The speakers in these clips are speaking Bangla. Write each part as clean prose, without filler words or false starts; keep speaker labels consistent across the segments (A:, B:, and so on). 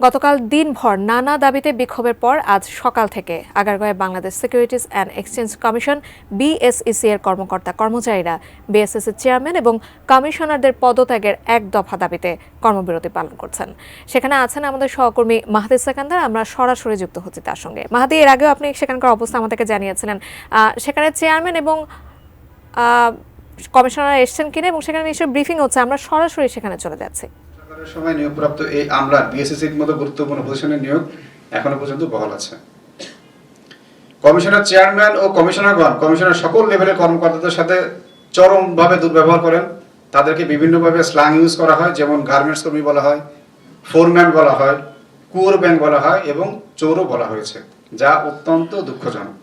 A: গতকাল দিনভর নানা দাবিতে বিক্ষোভের পর আজ সকাল থেকে আগারগাঁওয়ে Bangladesh Securities and Exchange Commission BSEC এর কর্মকর্তা-কর্মচারীরা বিএসইসির চেয়ারম্যান এবং কমিশনারদের পদত্যাগের এক দফা দাবিতে কর্মবিরতি পালন করছেন। সেখানে আছেন আমাদের সহকর্মী মাহাদি সেকান্দার। আমরা সরাসরি যুক্ত হচ্ছি তার সঙ্গে। মাহাদি, এর আগেও আপনি সেখানকার অবস্থা আমাদেরকে জানিয়েছিলেন। সেখানে চেয়ারম্যান এবং কমিশনার এসছেন কিনা এবং সেখানে নিশ্চয়ই ব্রিফিং হচ্ছে। আমরা সরাসরি সেখানে চলে যাচ্ছি।
B: সময় নিয়োগপ্রাপ্ত এই আমলার বিএসইসির মতো গুরুত্বপূর্ণ পজিশনের নিয়োগ এখনো পর্যন্ত বহাল আছে। কমিশনার চেয়ারম্যান ও কমিশনারগণ কমিশনের সকল লেভেলের কর্মকর্তাদের সাথে চরমভাবে দুর্ব্যবহার করেন। তাদেরকে বিভিন্নভাবে স্ল্যাং ইউজ করা হয়, যেমন গার্মেন্টস কর্মী বলা হয়, ফোরম্যান বলা হয়, কুয়োর ব্যাংক বলা হয় এবং চোরও বলা হয়েছে, যা অত্যন্ত দুঃখজনক।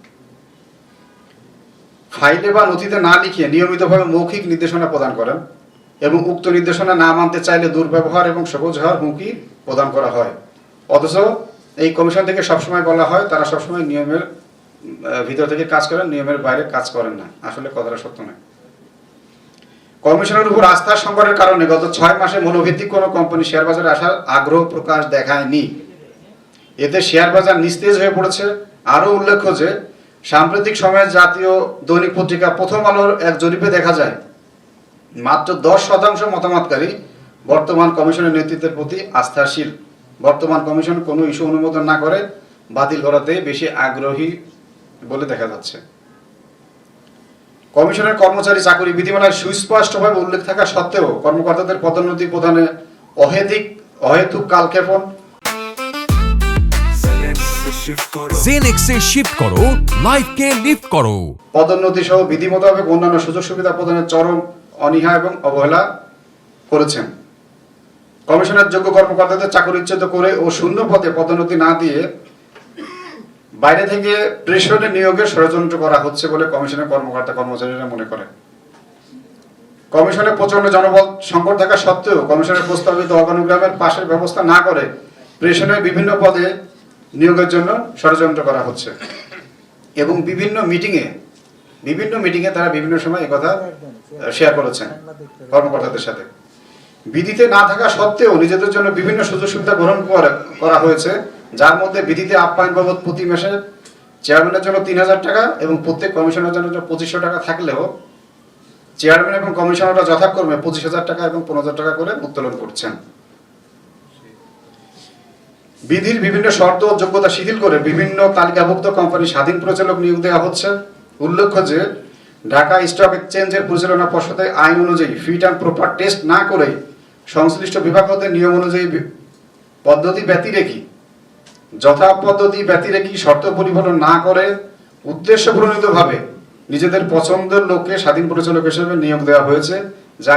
B: ফাইলে বা নথিতে না লিখিয়ে নিয়মিতভাবে মৌখিক নির্দেশনা প্রদান করেন এবং উক্ত নির্দেশনা না মানতে চাইলে দুর্ব্যবহার এবং সবুজ হওয়ার হুমকি প্রদান করা হয়। অথচ এই কমিশন থেকে সবসময় বলা হয় তারা সবসময় নিয়মের ভিতর থেকে কাজ করেন, নিয়মের বাইরে কাজ করেন না। আসলে কথাটা সত্য নয়। কমিশনের উপর আস্থার সংকটের কারণে গত 6 মাসে মনোভিত্তিক কোনো কোম্পানি শেয়ার বাজারে আসার আগ্রহ প্রকাশ দেখায়নি। এতে শেয়ার বাজার নিস্তেজ হয়ে পড়েছে। আরও উল্লেখ্য যে সাম্প্রতিক সময়ে জাতীয় দৈনিক পত্রিকা প্রথম আলোর এক জরিপে দেখা যায় মাত্র 10% মতামতকারী বর্তমান কমিশনের নেতৃত্বের প্রতি আস্থাশীল। বর্তমান কমিশন কোনো ইস্যু অনুমোদন না করে বাতিল করাতে বেশি আগ্রহী বলে দেখা যাচ্ছে। কমিশনের কর্মচারী চাকরি বিধিমালায় সুস্পষ্টভাবে উল্লেখ থাকা সত্ত্বেও কর্মকর্তাদের পদোন্নতি প্রদানে অহেতুক কালক্ষেপণ।
C: জেনেক্সে শিফট করো, লাইফকে লিফট করো।
B: পদোন্নতি সহ বিধি মোতাবেক অন্যান্য সুযোগ সুবিধা প্রদানের চরম অনীহা এবং অবহেলা করেছেন। কমিশনের যোগ্য কর্মকর্তাদের চাকরিচ্যুত করে ও শূন্য পদে পদোন্নতি না দিয়ে বাইরে থেকে প্রেষণে নিয়োগের ষড়যন্ত্র করা হচ্ছে বলে কমিশনের কর্মচারীরা মনে করেন। কমিশনের প্রচন্ড জনবল সংকট থাকা সত্ত্বেও কমিশনের প্রস্তাবিত অর্গানোগ্রামের পাশের ব্যবস্থা না করে প্রেষণে বিভিন্ন পদে নিয়োগের জন্য ষড়যন্ত্র করা হচ্ছে এবং বিভিন্ন মিটিংয়ে তারা বিভিন্ন সময় একথা শেয়ার করেছেন কর্মকর্তাদের সাথে। বিধিতে না থাকা সত্ত্বেও নিজেদের জন্য বিভিন্ন সুযোগ সুবিধা গ্রহণ করা হয়েছে, যার মধ্যে বিধিতে আপ্যায়ন বাবদ প্রতি মাসে চেয়ারম্যানের জন্য 3000 টাকা এবং প্রত্যেক কমিশনারের জন্য 2500 টাকা থাকলেও চেয়ারম্যান এবং কমিশনাররা যথাক্রমে 25,000 টাকা এবং 15,000 টাকা করে উত্তোলন করছেন। বিধির বিভিন্ন শর্ত ও যোগ্যতা শিথিল করে বিভিন্ন তালিকাভুক্ত কোম্পানি স্বাধীন পরিচালক নিয়োগ দেওয়া হচ্ছে। উল্লেখ্য যে ঢাকা স্টক এক্সচেঞ্জের পরিচালনা পর্ষদে আইন অনুযায়ী ফিট অ্যান্ড প্রপার টেস্ট না করে সংশ্লিষ্ট বিভাগ হতে নিয়ম অনুযায়ী পদ্ধতি ব্যতিরেকি শর্ত পরিপালন না করে উদ্দেশ্য প্রণীতভাবে নিজেদের পছন্দের লোককে স্বাধীন পরিচালক হিসেবে নিয়োগ দেওয়া হয়েছে, যা